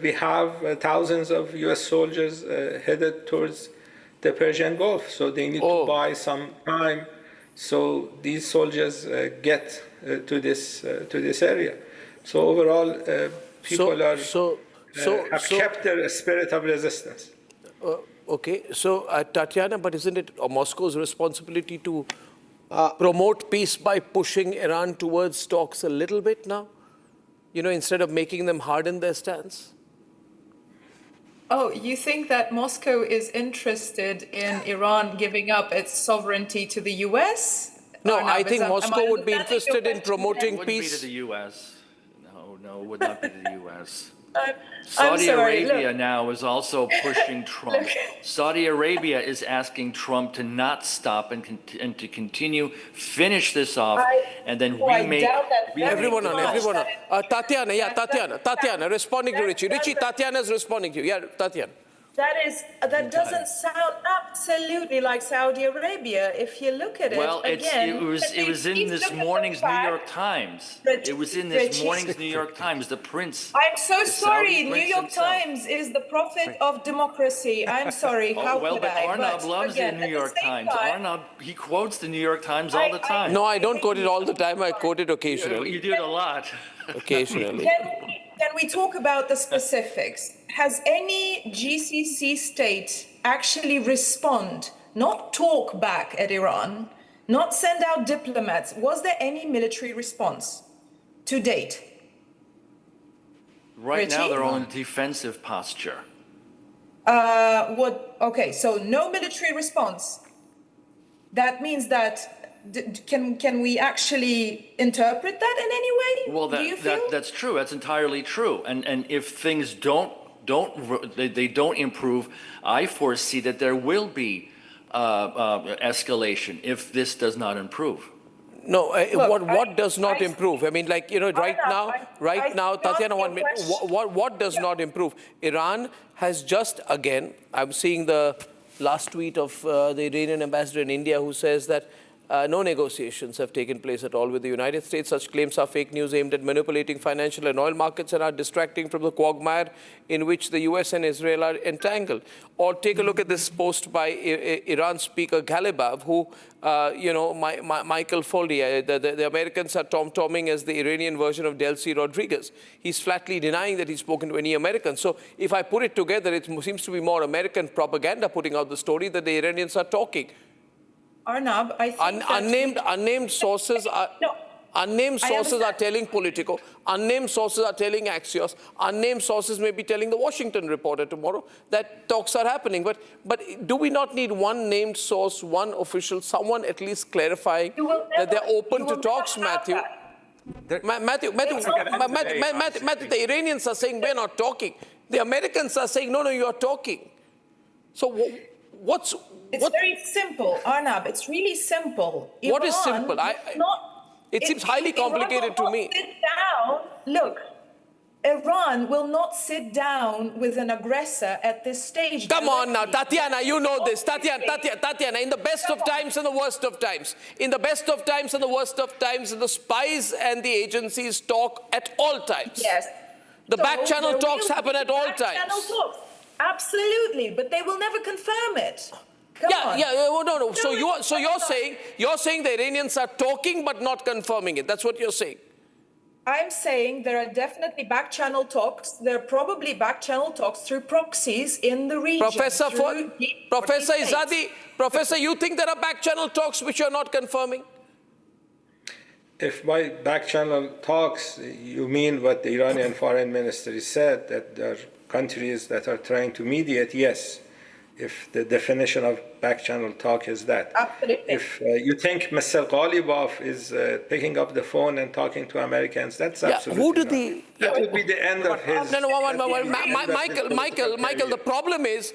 [SPEAKER 13] we have thousands of US soldiers headed towards the Persian Gulf. So they need to buy some time so these soldiers get to this area. So overall, people have kept their spirit of resistance.
[SPEAKER 2] Okay, so Tatiana, but isn't it Moscow's responsibility to promote peace by pushing Iran towards talks a little bit now? You know, instead of making them harden their stance?
[SPEAKER 11] Oh, you think that Moscow is interested in Iran giving up its sovereignty to the US?
[SPEAKER 2] No, I think Moscow would be interested in promoting
[SPEAKER 8] Wouldn't be
[SPEAKER 2] peace.
[SPEAKER 8] to the U.S. No, it would not be to the U.S.
[SPEAKER 11] I'm
[SPEAKER 8] Saudi
[SPEAKER 11] sorry,
[SPEAKER 8] Arabia
[SPEAKER 11] look.
[SPEAKER 8] now is also pushing Trump. Saudi Arabia is asking Trump to not stop and to continue, finish this off, and then remake.
[SPEAKER 2] Everyone on. Tatiana, responding to Richie. Richie, Tatiana's responding to you. Yeah, Tatiana.
[SPEAKER 11] That doesn't sound absolutely like Saudi Arabia if you look at it.
[SPEAKER 8] Well,
[SPEAKER 11] again.
[SPEAKER 8] it was in this morning's New York Times. It was in this morning's New York Times. The prince.
[SPEAKER 11] I'm so sorry. New York
[SPEAKER 8] himself.
[SPEAKER 11] Times is the prophet of democracy. I'm sorry. How
[SPEAKER 8] well,
[SPEAKER 11] could
[SPEAKER 8] but
[SPEAKER 11] I?
[SPEAKER 8] Arnab loves the New York Times. Arnab, he quotes the New York Times all the time.
[SPEAKER 2] No, I don't quote it all the time. I quote it occasionally.
[SPEAKER 8] You do it a lot.
[SPEAKER 2] Occasionally.
[SPEAKER 11] Can we talk about the specifics? Has any GCC state actually respond, not talk back at Iran, not send out diplomats? Was there any military response to date?
[SPEAKER 8] Right now,
[SPEAKER 11] Richie?
[SPEAKER 8] they're on a defensive posture.
[SPEAKER 11] Okay, so no military response. That means that can we actually interpret that in any way?
[SPEAKER 8] Well,
[SPEAKER 11] do you feel?
[SPEAKER 8] that's true. That's entirely true. And if things don't improve, I foresee that there will be escalation if this does not improve.
[SPEAKER 2] No, what does not improve? I mean, like, you know, right now, Tatiana, 1 minute, what does not improve? Iran has just, again, I'm seeing the last tweet of the Iranian ambassador in India who says that no negotiations have taken place at all with the United States. Such claims are fake news aimed at manipulating financial and oil markets and are distracting from the quagmire in which the US and Israel are entangled. Or take a look at this post by Iran speaker Ghalibaf, who, Michael Foldy, the Americans are tom-tomming as the Iranian version of Delcy Rodriguez. He's flatly denying that he's spoken to any Americans. So if I put it together, it seems to be more American propaganda putting out the story that the Iranians are talking.
[SPEAKER 11] Arnab, I think
[SPEAKER 2] unnamed sources are are telling Politico. Unnamed sources are telling Axios. Unnamed sources may be telling the Washington Reporter tomorrow that talks are happening. But do we not need one named source, one official, someone at least clarifying that they're open to talks, Matthew? Matthew, the Iranians are saying we're not talking. The Americans are saying, no, you're talking. So
[SPEAKER 11] It's very simple, Arnab. It's really simple.
[SPEAKER 2] What is simple? It seems highly complicated to me.
[SPEAKER 11] Look, Iran will not sit down with an aggressor at this stage.
[SPEAKER 2] Come on now, Tatiana, you know this. Tatiana, in the best of times and the worst of times, in the best of times and the worst of times, the spies and the agencies talk at all times.
[SPEAKER 11] Yes.
[SPEAKER 2] The back-channel talks happen at all times.
[SPEAKER 11] Absolutely, but they will never confirm it.
[SPEAKER 2] No. So you're saying the Iranians are talking but not confirming it. That's what you're saying.
[SPEAKER 11] I'm saying there are definitely back-channel talks. There are probably back-channel talks through proxies in the region.
[SPEAKER 2] Professor Izadi, Professor, you think there are back-channel talks which you're not confirming?
[SPEAKER 13] If by back-channel talks you mean what the Iranian foreign minister said, that there are countries that are trying to mediate, yes. If the definition of back-channel talk is that.
[SPEAKER 11] Absolutely.
[SPEAKER 13] If you think Mr. Ghalibaf is picking up the phone and talking to Americans, that's absolutely that would be the end of his...
[SPEAKER 2] Michael, the problem is,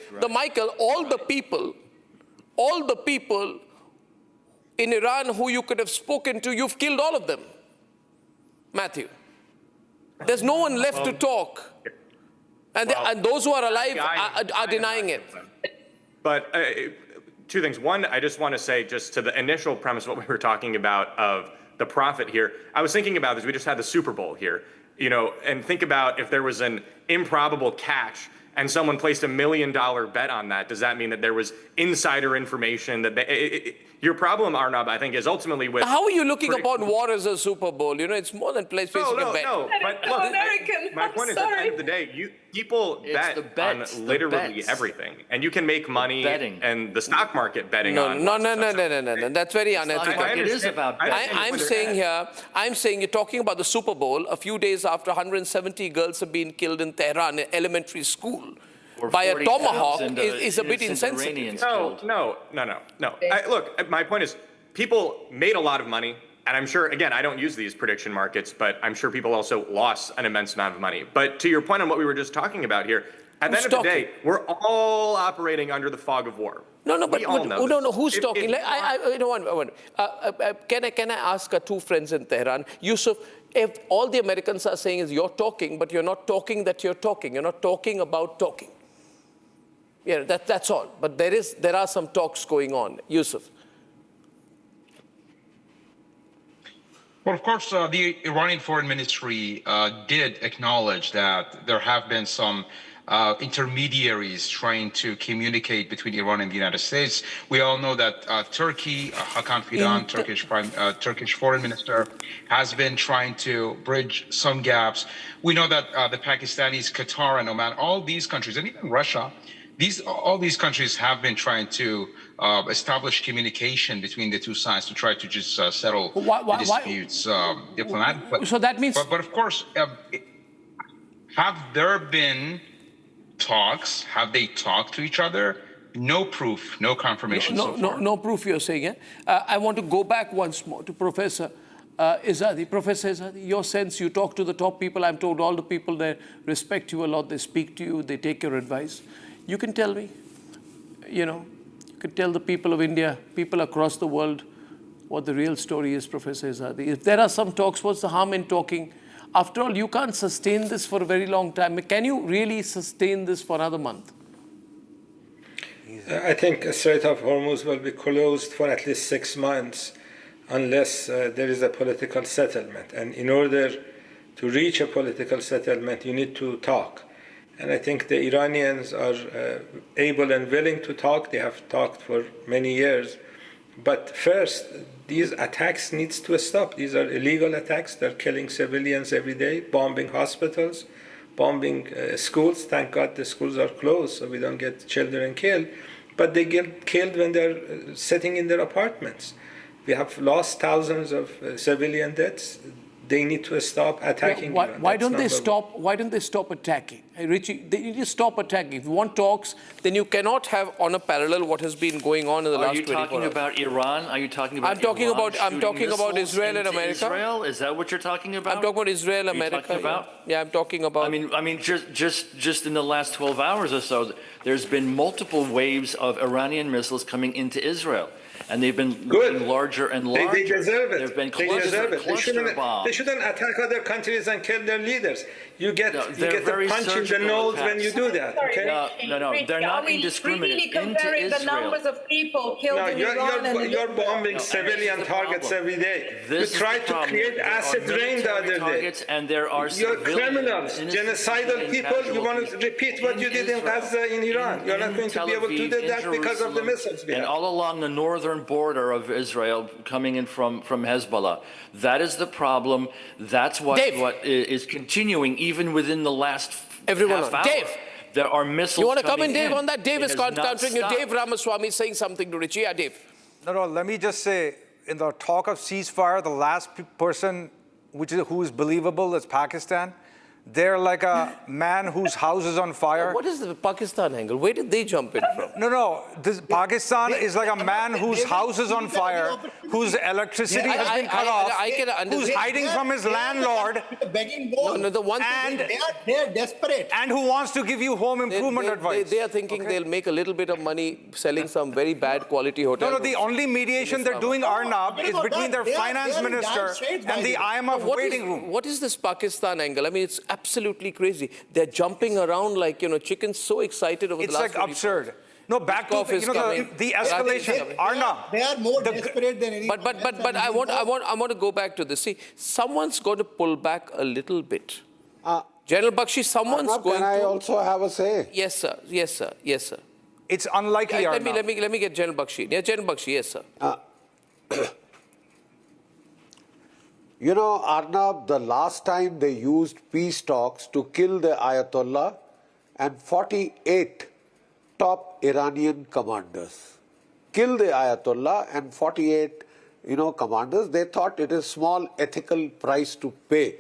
[SPEAKER 2] all the people in Iran who you could have spoken to, you've killed all of them, Matthew. There's no one left to talk. And those who are alive are denying it.
[SPEAKER 6] But two things. One, I just want to say, just to the initial premise, what we were talking about of the profit here, I was thinking about this. We just had the Super Bowl here, and think about if there was an improbable catch and someone placed $1 million bet on that. Does that mean that there was insider information that Your problem, Arnab, I think, is ultimately with...
[SPEAKER 2] How are you looking upon war as a Super Bowl? You know, it's more than place you can bet.
[SPEAKER 6] No, but look, my point is, at the end of the day, people bet on literally everything, and you can make money and the stock market betting on. No.
[SPEAKER 2] That's very unethical.
[SPEAKER 8] It is about betting.
[SPEAKER 2] I'm saying you're talking about the Super Bowl a few days after 170 girls have been killed in Tehran, in elementary school, by a tomahawk is a bit insensitive.
[SPEAKER 6] No. Look, my point is, people made a lot of money, and I'm sure, again, I don't use these prediction markets, but I'm sure people also lost an immense amount of money. But to your point on what we were just talking about here, at the end of the day, we're all operating under the fog of war.
[SPEAKER 2] No, who's talking? Can I ask two friends in Tehran? Yusuf, if all the Americans are saying is you're talking, but you're not talking that you're talking. You're not talking about talking. Yeah, that's all. But there are some talks going on. Yusuf.
[SPEAKER 10] Well, of course, the Iranian Foreign Ministry did acknowledge that there have been some intermediaries trying to communicate between Iran and the United States. We all know that Turkey, Hakan Fidan, Turkish foreign minister, has been trying to bridge some gaps. We know that the Pakistanis, Qatar and Oman, all these countries, and even Russia, all these countries have been trying to establish communication between the two sides to try to just settle the disputes diplomatically.
[SPEAKER 2] So that means...
[SPEAKER 10] But of course, have there been talks? Have they talked to each other? No proof, no confirmation so far.
[SPEAKER 2] No proof, you're saying, eh? I want to go back once more to Professor Izadi. Professor Izadi, your sense, you talk to the top people. I'm told all the people there respect you a lot. They speak to you. They take your advice. You can tell me, you can tell the people of India, people across the world, what the real story is, Professor Izadi. If there are some talks, what's the harm in talking? After all, you can't sustain this for a very long time. Can you really sustain this for another month?
[SPEAKER 13] I think the Strait of Hormuz will be closed for at least 6 months unless there is a political settlement. And in order to reach a political settlement, you need to talk. And I think the Iranians are able and willing to talk. They have talked for many years. But first, these attacks need to stop. These are illegal attacks. They're killing civilians every day, bombing hospitals, bombing schools. Thank God the schools are closed so we don't get children killed. But they get killed when they're sitting in their apartments. We have lost thousands of civilian deaths. They need to stop attacking.
[SPEAKER 2] Why don't they stop attacking? Hey, Richie, they need to stop attacking. If you want talks, then you cannot have on a parallel what has been going on in the last 24 hours.
[SPEAKER 8] Are you talking about Iran? Are you talking about
[SPEAKER 2] I'm talking about Israel and America.
[SPEAKER 8] Israel? Is that what you're talking about?
[SPEAKER 2] I'm talking about Israel, America. Yeah, I'm talking about.
[SPEAKER 8] I mean, just in the last 12 hours or so, there's been multiple waves of Iranian missiles coming into Israel. And they've been getting larger and larger.
[SPEAKER 13] They deserve it.
[SPEAKER 8] They've been
[SPEAKER 13] cluster bombs. They shouldn't attack other countries and kill their leaders. You get the punch in the nose when you do that. Okay?
[SPEAKER 8] No, they're not indiscriminate.
[SPEAKER 11] Really comparing the numbers of people killed in Iran
[SPEAKER 13] you're bombing civilian targets every day. You tried to create acid rain the other day.
[SPEAKER 8] And there are
[SPEAKER 13] You're criminals, genocidal people. You want to repeat what you did in Gaza, in Iran. You're not going to be able to do that because of the missiles.
[SPEAKER 8] And all along the northern border of Israel coming in from Hezbollah. That is the problem. That's what is continuing even within the last half hour.
[SPEAKER 2] Dave,
[SPEAKER 8] there are missiles.
[SPEAKER 2] You want to come in, Dave, on that? Dave is countering you. Dave Ramaswamy is saying something to Richie. Yeah, Dave.
[SPEAKER 7] No, let me just say, in the talk of ceasefire, the last person who is believable is Pakistan. They're like a man whose house is on fire.
[SPEAKER 2] What is the Pakistan angle? Where did they jump in from?
[SPEAKER 7] No. Pakistan is like a man whose house is on fire, whose electricity has been cut off, who's hiding from his landlord,
[SPEAKER 5] they are desperate.
[SPEAKER 7] And who wants to give you home improvement advice.
[SPEAKER 2] They are thinking they'll make a little bit of money selling some very bad quality hotel.
[SPEAKER 7] No, the only mediation they're doing, Arnab, is between their finance minister and the IMF waiting room.
[SPEAKER 2] What is this Pakistan angle? I mean, it's absolutely crazy. They're jumping around like, chickens, so excited over the last
[SPEAKER 7] 24 hours. It's like absurd. No, back to the escalation. Arnab.
[SPEAKER 5] They are more desperate than any.
[SPEAKER 2] But I want to go back to this. See, someone's got to pull back a little bit. General Bakshi, someone's
[SPEAKER 12] Arnab,
[SPEAKER 2] going to.
[SPEAKER 12] Can I also have a say?
[SPEAKER 2] Yes, sir.
[SPEAKER 7] It's unlikely,
[SPEAKER 2] let me get General Bakshi. Yeah, General Bakshi, yes, sir.
[SPEAKER 12] You know, Arnab, the last time they used peace talks to kill the Ayatollah and 48 top Iranian commanders. Kill the Ayatollah and 48, commanders. They thought it is small ethical price to pay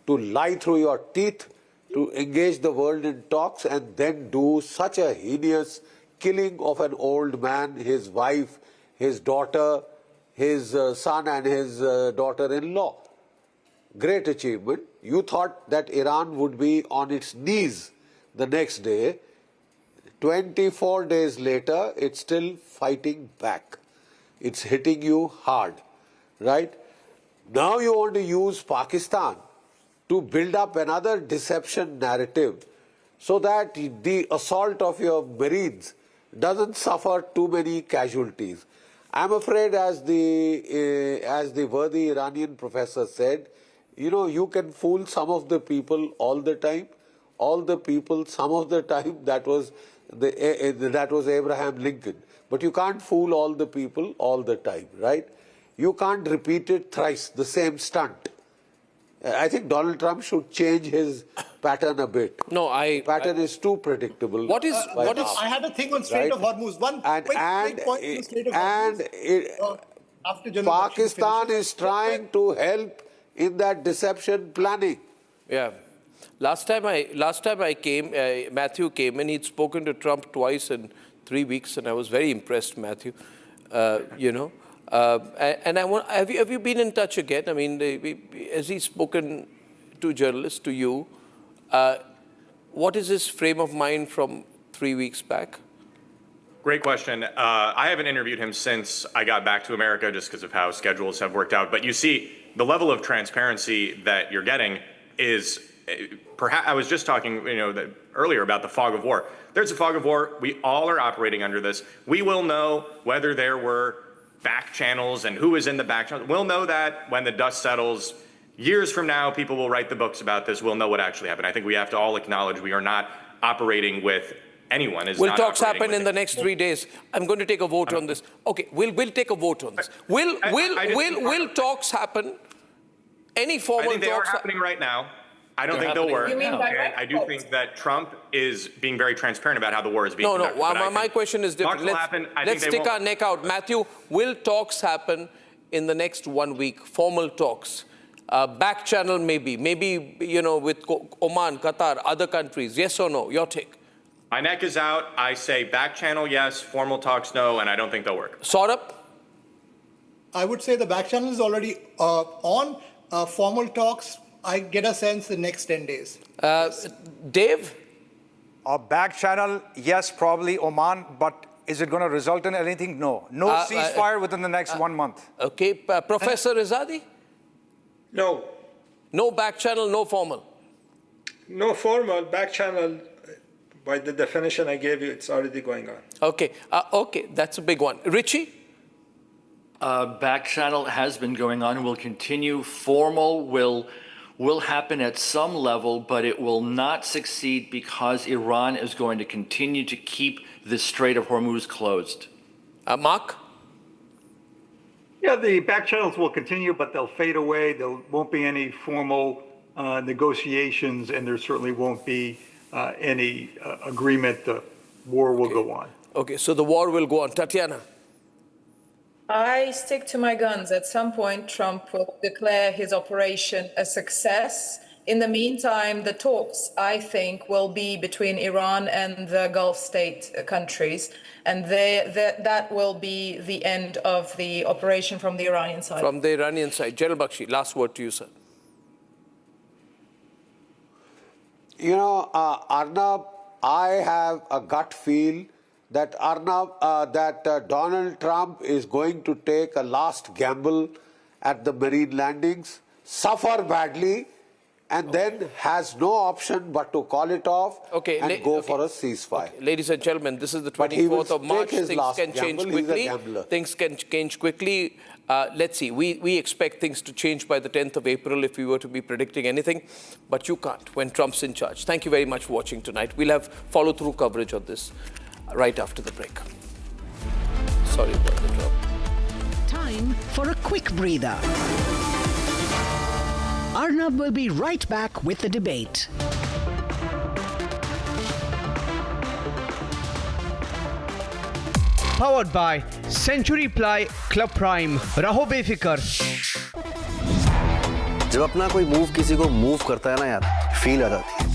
[SPEAKER 12] to lie through your teeth, to engage the world in talks and then do such a heinous killing of an old man, his wife, his daughter, his son and his daughter-in-law. Great achievement. You thought that Iran would be on its knees the next day. 24 days later, it's still fighting back. It's hitting you hard, right? Now you want to use Pakistan to build up another deception narrative so that the assault of your Marines doesn't suffer too many casualties. I'm afraid, as the worthy Iranian professor said, you can fool some of the people all the time. All the people, some of the time, that was Abraham Lincoln. But you can't fool all the people all the time, right? You can't repeat it thrice, the same stunt. I think Donald Trump should change his pattern a bit.
[SPEAKER 2] No,
[SPEAKER 12] pattern is too predictable.
[SPEAKER 2] What is?
[SPEAKER 5] I had a thing on Strait of Hormuz. One quick point on Strait of Hormuz.
[SPEAKER 12] Pakistan is trying to help in that deception planning.
[SPEAKER 2] Yeah. Last time I came, Matthew came and he'd spoken to Trump twice in 3 weeks, and I was very impressed, Matthew. And have you been in touch again? I mean, has he spoken to journalists, to you? What is his frame of mind from 3 weeks back?
[SPEAKER 6] Great question. I haven't interviewed him since I got back to America just because of how schedules have worked out. But you see, the level of transparency that you're getting is, perhaps, I was just talking earlier about the fog of war. There's a fog of war. We all are operating under this. We will know whether there were back channels and who was in the back channels. We'll know that when the dust settles. Years from now, people will write the books about this. We'll know what actually happened. I think we have to all acknowledge we are not operating with anyone.
[SPEAKER 2] Will talks happen in the next 3 days? I'm going to take a vote on this. Okay, we'll take a vote on this. Will talks happen? Any formal talks?
[SPEAKER 6] I think they are happening right now. I don't think they'll work. And I do think that Trump is being very transparent about how the war is being conducted.
[SPEAKER 2] No, my question is different. Let's stick our neck out. Matthew, will talks happen in the next 1 week? Formal talks? Back channel maybe with Oman, Qatar, other countries. Yes or no? Your take.
[SPEAKER 6] My neck is out. I say back channel yes, formal talks no, and I don't think they'll work.
[SPEAKER 2] Saurabh?
[SPEAKER 5] I would say the back channel is already on. Formal talks, I get a sense, the next 10 days.
[SPEAKER 2] Dave?
[SPEAKER 7] Back channel, yes, probably Oman, but is it going to result in anything? No. No ceasefire within the next 1 month.
[SPEAKER 2] Okay. Professor Rizadi?
[SPEAKER 13] No.
[SPEAKER 2] No back channel, no formal?
[SPEAKER 13] No formal. Back channel, by the definition I gave you, it's already going on.
[SPEAKER 2] Okay. Okay, that's a big one. Richie?
[SPEAKER 8] Back channel has been going on and will continue. Formal will happen at some level, but it will not succeed because Iran is going to continue to keep the Strait of Hormuz closed.
[SPEAKER 2] Mark?
[SPEAKER 9] Yeah, the back channels will continue, but they'll fade away. There won't be any formal negotiations, and there certainly won't be any agreement. The war will go on.
[SPEAKER 2] Okay, so the war will go on. Tatiana?
[SPEAKER 11] I stick to my guns. At some point, Trump will declare his operation a success. In the meantime, the talks, I think, will be between Iran and the Gulf state countries. And that will be the end of the operation from the Iranian side.
[SPEAKER 2] From the Iranian side. General Bakshi, last word to you, sir.
[SPEAKER 12] Arnab, I have a gut feel that Donald Trump is going to take a last gamble at the Marine landings, suffer badly, and then has no option but to call it off and go for a ceasefire.
[SPEAKER 2] Okay. Ladies and gentlemen, this is the 24th of March. Things can change quickly. Things can change quickly. Let's see. We expect things to change by the 10th of April if we were to be predicting anything. But you can't when Trump's in charge. Thank you very much for watching tonight. We'll have follow-through coverage of this right after the break. Sorry about the drop.
[SPEAKER 1] Time time for a quick breather. Arnab will be right back with the debate.
[SPEAKER 14] Powered by Century Ply Club Prime. रहो बेफिक्र.
[SPEAKER 15] जब अपना कोई move किसी को move करता है ना यार, फील आ जाती है.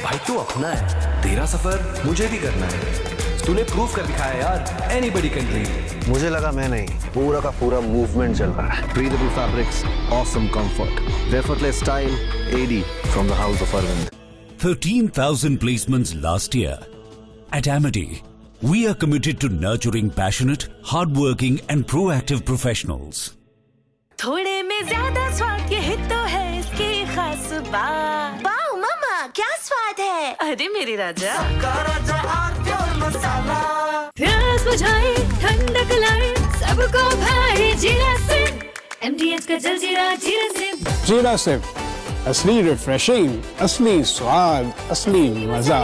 [SPEAKER 16] भाई तू अपना है, तेरा सफर मुझे भी करना है. तूने प्रूव कर दिखाया यार, anybody can dream.
[SPEAKER 15] मुझे लगा मैं नहीं, पूरा का पूरा मूवमेंट चल रहा है. Breathable fabrics, awesome comfort, effortless style, AD from the house of Arvind.
[SPEAKER 17] 13,000 placements last year. At Amity, we are committed to nurturing passionate, hardworking and proactive professionals.
[SPEAKER 18] थोड़े में ज्यादा स्वाद, ये तो है इसकी खास बात. वाओ मामा, क्या स्वाद है? अरे मेरे राजा, प्यास बुझाए, ठंडक लाए, सबको भाई जीरा से. MDH का जल जीरा, जीरा से.
[SPEAKER 19] जीरा से असली रिफ्रेशिंग, असली स्वाद, असली मजा.